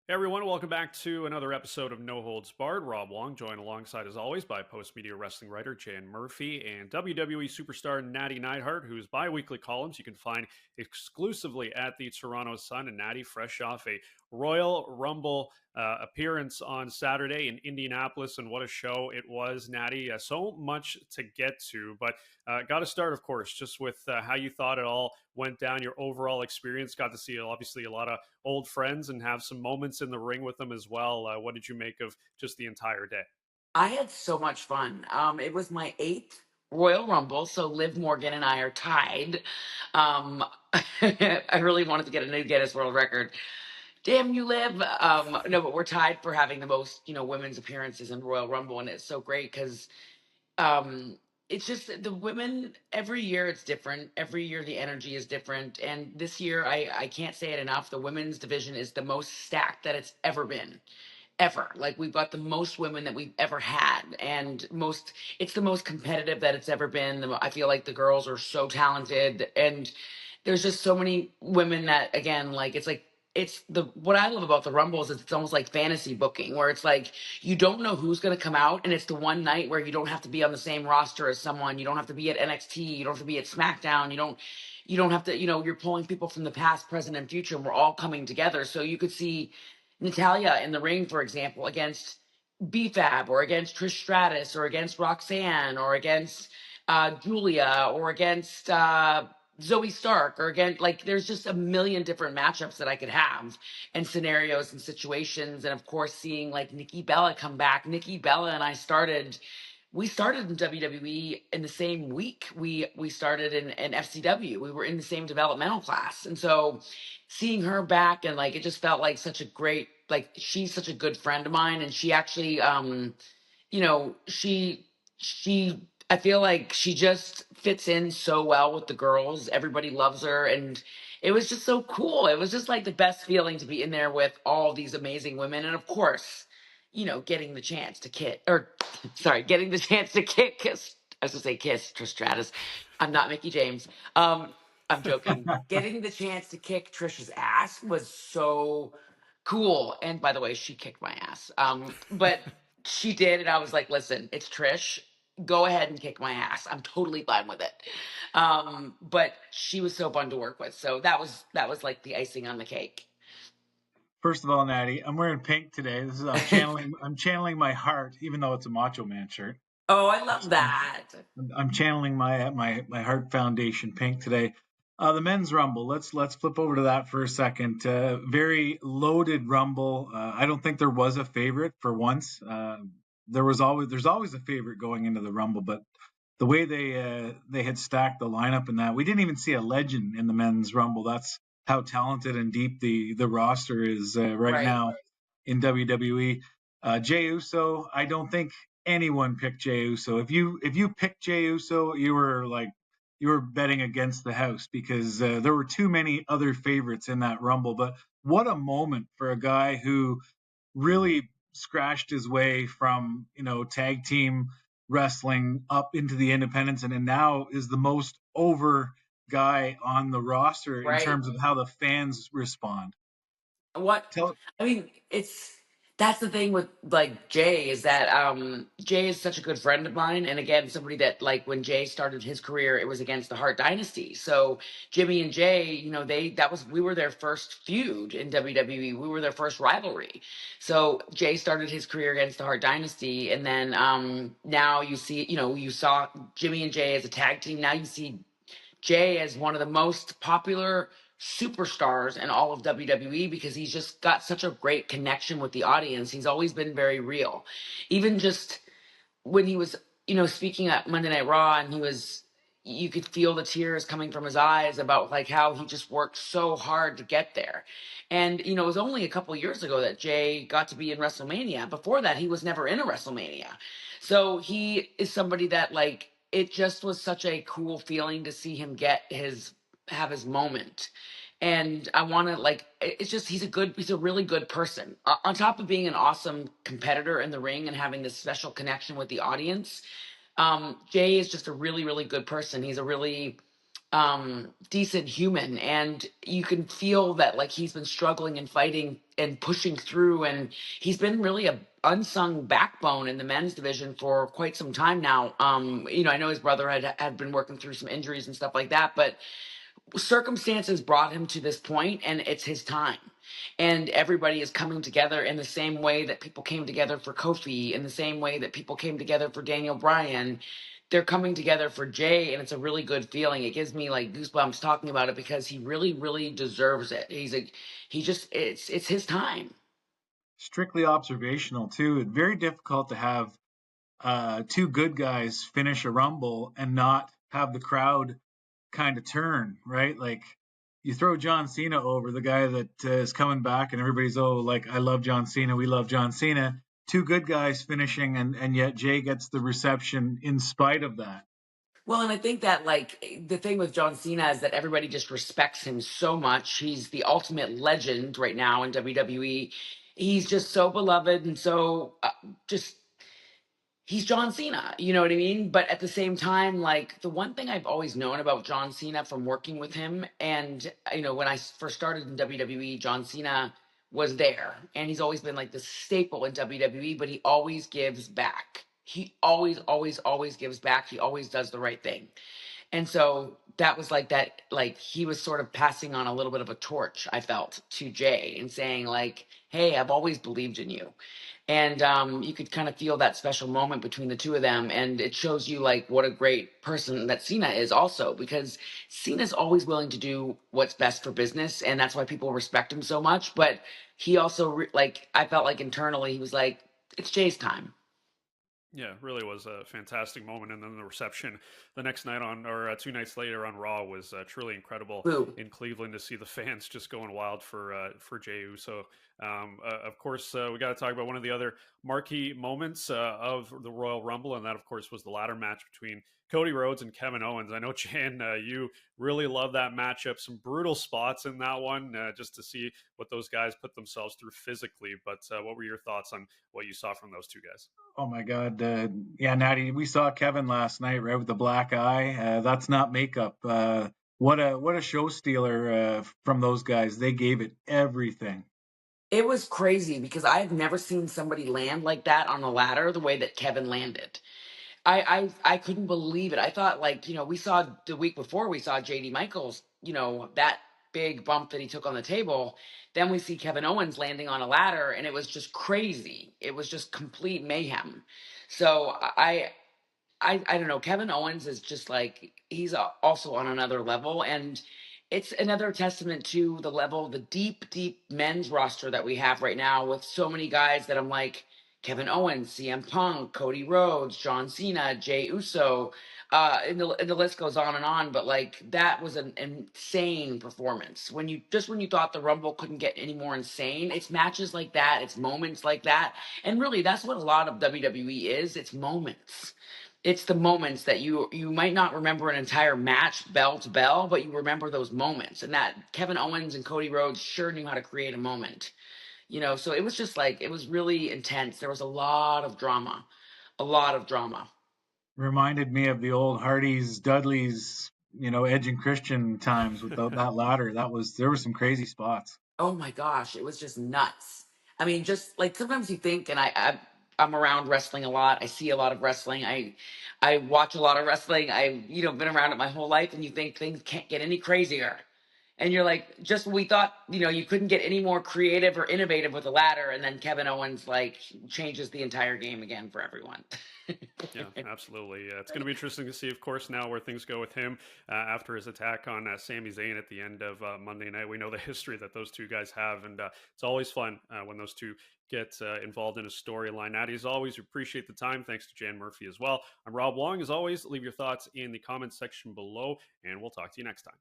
Hey everyone, welcome back to another episode of No Holds Barred. Rob Wong, joined alongside as always by Postmedia wrestling writer Jan Murphy and WWE superstar Nattie Neidhart, whose bi-weekly columns you can find exclusively at the Toronto Sun. And Nattie, fresh off a Royal Rumble appearance on Saturday in Indianapolis, and what a show it was, Nattie. So much to get to, but got to start, of course, just with how you thought it all went down, your overall experience. Got to see obviously a lot of old friends and have some moments in the ring with them as well. What did you make of just the entire day? I had so much fun. It was my eighth Royal Rumble, so Liv Morgan and I are tied. Um, I really wanted to get a new Guinness World Record. Damn you, Liv! No, but we're tied for having the most, women's appearances in Royal Rumble, and it's so great because um, it's just the women. Every year it's different. Every year the energy is different, and this year I can't say it enough. The women's division is the most stacked that it's ever been ever. Like we've got the most women that we've ever had, and it's the most competitive that it's ever been. I feel like the girls are so talented, and there's just so many women that again, it's the what I love about the Rumbles is it's almost like fantasy booking, where it's like you don't know who's going to come out, and it's the one night where you don't have to be on the same roster as someone. You don't have to be at NXT. You don't have to be at SmackDown. You don't have to. You're pulling people from the past, present, and future, and we're all coming together. So you could see Natalia in the ring, for example, against BFAB or against Trish Stratus or against Roxanne or against Julia or against Zoe Stark or again, like there's just a million different matchups that I could have and scenarios and situations. And of course, seeing like Nikki Bella come back. Nikki Bella and I we started in WWE in the same week. We started in FCW. We were in the same developmental class, and so seeing her back and like it just felt like such a great like she's such a good friend of mine, and she actually she I feel like she just fits in so well with the girls. Everybody loves her, and it was just so cool. It was just like the best feeling to be in there with all these amazing women, and of course, getting the chance to kiss or sorry, getting the chance to kiss. I was gonna say kiss Trish Stratus. I'm not Mickey James. I'm joking. Getting the chance to kick Trish's ass was so cool. And by the way, she kicked my ass. But she did, and I was like, listen, it's Trish. Go ahead and kick my ass. I'm totally fine with it. But she was so fun to work with. So that was like the icing on the cake. First of all, Natty, I'm wearing pink today. This is I'm channeling my heart, even though it's a Macho Man shirt. Oh, I love So that. I'm channeling my Heart Foundation pink today. The men's rumble. Let's flip over to that for a second. Very loaded rumble. I don't think there was a favorite for once. There's always a favorite going into the rumble, but the way they had stacked the lineup in that, we didn't even see a legend in the men's rumble. That's how talented and deep the roster is right Right. now in WWE. Jey Uso, I don't think anyone picked Jey Uso. If you picked Jey Uso, you were betting against the house because there were too many other favorites in that rumble. But what a moment for a guy who really scratched his way from tag team wrestling up into the independents, and now is the most over guy on the roster in Right. terms of how the fans respond. What Tell I mean, it's that's the thing with like Jay is that Jay is such a good friend of mine, and again somebody that like when Jay started his career it was against the Hart Dynasty. So Jimmy and Jay, we were their first feud in WWE. We were their first rivalry. So Jay started his career against the Hart Dynasty, and then now you saw Jimmy and Jay as a tag team. Now you see Jay as one of the most popular superstars in all of WWE because he's just got such a great connection with the audience. He's always been very real. Even just when he was, speaking at Monday Night Raw and you could feel the tears coming from his eyes about like how he just worked so hard to get there. And, it was only a couple years ago that Jay got to be in WrestleMania. Before that, he was never in a WrestleMania. So he is somebody that like it just was such a cool feeling to see him have his moment. And I want to like it's just he's a really good person. On top of being an awesome competitor in the ring and having this special connection with the audience, Jay is just a really really good person. He's a really decent human, and you can feel that like he's been struggling and fighting and pushing through, and he's been really a unsung backbone in the men's division for quite some time now. I know his brother had been working through some injuries and stuff like that, but circumstances brought him to this point, and it's his time. And everybody is coming together in the same way that people came together for Kofi, in the same way that people came together for Daniel Bryan. They're coming together for Jay, and it's a really good feeling. It gives me like goosebumps talking about it, because he really, really deserves it. It's his time. Strictly observational too. Very difficult to have two good guys finish a rumble and not have the crowd kind of turn, right? Like you throw John Cena over, the guy that is coming back, and everybody's, oh, like, I love John Cena, we love John Cena. Two good guys finishing, and yet Jay gets the reception in spite of that. Well, and I think that like the thing with John Cena is that everybody just respects him so much. He's the ultimate legend right now in WWE. He's just so beloved and so just he's John Cena, you know what I mean? But at the same time, like the one thing I've always known about John Cena from working with him, and when I first started in WWE, John Cena was there, and he's always been like the staple in WWE, but he always gives back. He always, always, always gives back. He always does the right thing. And so that was like that, like he was sort of passing on a little bit of a torch, I felt, to Jay and saying, like, hey, I've always believed in you. And you could kind of feel that special moment between the two of them. And it shows you like what a great person that Cena is also, because Cena's always willing to do what's best for business. And that's why people respect him so much. But he also, like, I felt like internally he was like, it's Jay's time. Yeah, it really was a fantastic moment, and then the reception the next night or 2 nights later on Raw was truly incredible Boo. in Cleveland to see the fans just going wild for Jey Uso. Of course, we got to talk about one of the other marquee moments of the Royal Rumble, and that, of course, was the ladder match between Cody Rhodes and Kevin Owens. I know, Jan, you really love that matchup. Some brutal spots in that one, just to see what those guys put themselves through physically. But what were your thoughts on what you saw from those two guys? Oh my God. Yeah, Nattie, we saw Kevin last night, right, with the black eye. That's not makeup. What a show stealer from those guys. They gave it everything. It was crazy because I've never seen somebody land like that on a ladder the way that Kevin landed. I couldn't believe it. I thought, like, we saw the week before, we saw JD Michaels, that big bump that he took on the table. Then we see Kevin Owens landing on a ladder, and it was just crazy. It was just complete mayhem. So I don't know. Kevin Owens is just like he's also on another level, and it's another testament to the level, the deep, deep men's roster that we have right now, with so many guys that I'm like Kevin Owens, CM Punk, Cody Rhodes, John Cena, Jey Uso, and the list goes on and on. But like that was an insane performance. When you thought the Rumble couldn't get any more insane, it's matches like that, it's moments like that, and really that's what a lot of WWE is. It's moments. It's the moments that you might not remember an entire match bell to bell, but you remember those moments. And that Kevin Owens and Cody Rhodes sure knew how to create a moment. So it was just like it was really intense. There was a lot of drama. A lot of drama. Reminded me of the old Hardys, Dudleys, Edge and Christian times with that ladder. There were some crazy spots. Oh my gosh, it was just nuts. I mean, just like sometimes you think, and I'm around wrestling a lot. I see a lot of wrestling. I watch a lot of wrestling. I been around it my whole life, and you think things can't get any crazier. And you're like, just when we thought, you couldn't get any more creative or innovative with the ladder, and then Kevin Owens like changes the entire game again for everyone. Yeah, absolutely. It's going to be interesting to see, of course, now where things go with him after his attack on Sami Zayn at the end of Monday night. We know the history that those two guys have, and it's always fun when those two get involved in a storyline. Nattie, as always, we appreciate the time. Thanks to Jan Murphy as well. I'm Rob Wong. As always, leave your thoughts in the comments section below, and we'll talk to you next time.